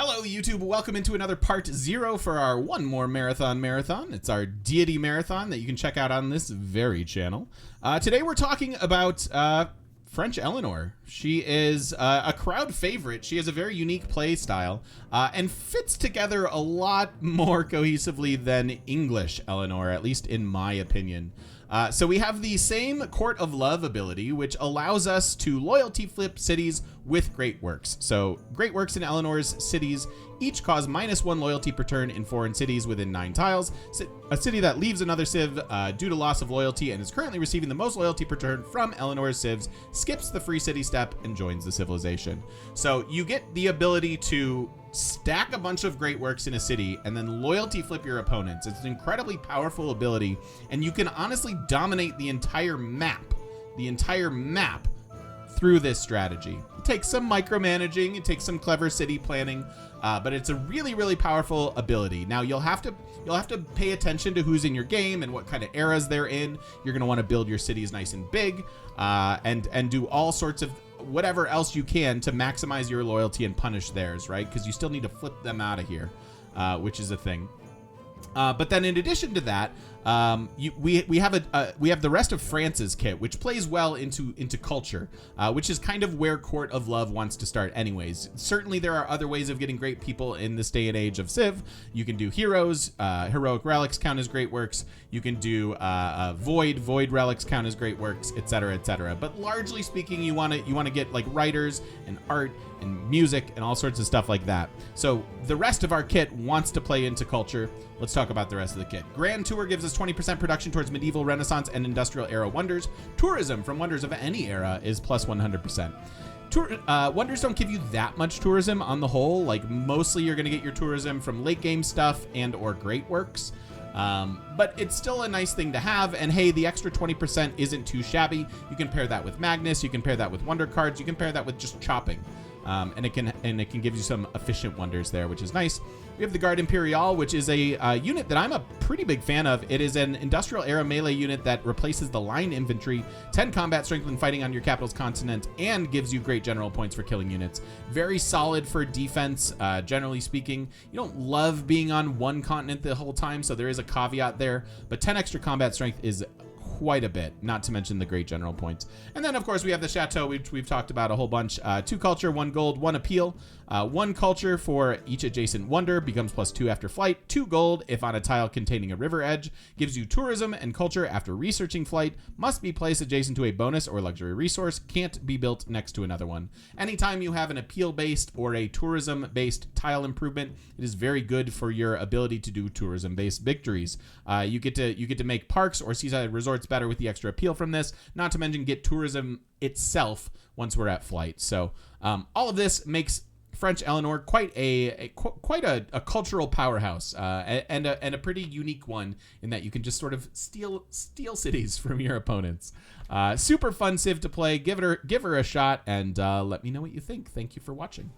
Hello, YouTube. Welcome into another part 0 for our One More Marathon. It's our Deity Marathon that you can check out on this very channel. Today we're talking about French Eleanor. She is a crowd favorite. She has a very unique play style and fits together a lot more cohesively than English Eleanor, at least in my opinion. So we have the same Court of Love ability, which allows us to loyalty flip cities with Great Works. So Great Works in Eleanor's cities each cause -1 loyalty per turn in foreign cities within 9 tiles. A city that leaves another civ due to loss of loyalty and is currently receiving the most loyalty per turn from Eleanor's civs skips the free city step and joins the civilization. So you get the ability to stack a bunch of Great Works in a city and then loyalty flip your opponents. It's an incredibly powerful ability, and you can honestly dominate the entire map through this strategy. It takes some micromanaging, it takes some clever city planning, but it's a really powerful ability. Now you'll have to pay attention to who's in your game and what kind of eras they're in. You're going to want to build your cities nice and big, and do all sorts of whatever else you can to maximize your loyalty and punish theirs, right? Because you still need to flip them out of here, which is a thing. But then in addition to that, we have the rest of France's kit, which plays well into culture, which is kind of where Court of Love wants to start anyways. Certainly there are other ways of getting great people in this day and age of Civ. You can do heroes, heroic relics count as Great Works. You can do void relics count as Great Works, etc., etc. But largely speaking, you want to get like writers and art and music and all sorts of stuff like that. So the rest of our kit wants to play into culture. Let's talk about the rest of the kit. Grand Tour gives us 20% production towards medieval, Renaissance, and industrial era wonders. Tourism from wonders of any era is plus 100%. Wonders don't give you that much tourism on the whole. Like mostly you're going to get your tourism from late game stuff and or Great Works. But it's still a nice thing to have, and hey, the extra 20% isn't too shabby. You can pair that with Magnus, you can pair that with wonder cards, you can pair that with just chopping. And it can give you some efficient wonders there, which is nice. We have the Guard Imperial, which is a unit that I'm a pretty big fan of. It is an industrial era melee unit that replaces the line infantry, 10 combat strength when fighting on your capital's continent, and gives you great general points for killing units. Very solid for defense, generally speaking. You don't love being on one continent the whole time, so there is a caveat there, but 10 extra combat strength is quite a bit, not to mention the great general points. And then of course we have the Chateau, which we've talked about a whole bunch. 2 culture, 1 gold, 1 appeal. 1 culture for each adjacent wonder, becomes +2 after flight. 2 gold if on a tile containing a river edge. Gives you tourism and culture after researching flight. Must be placed adjacent to a bonus or luxury resource. Can't be built next to another one. Anytime you have an appeal based or a tourism based tile improvement, it is very good for your ability to do tourism based victories. You get to make parks or seaside resorts better with the extra appeal from this, not to mention get tourism itself once we're at flight. So all of this makes French Eleanor quite a cultural powerhouse, and a pretty unique one in that you can just sort of steal cities from your opponents. Super fun civ to play. Give her a shot, and let me know what you think. Thank you for watching.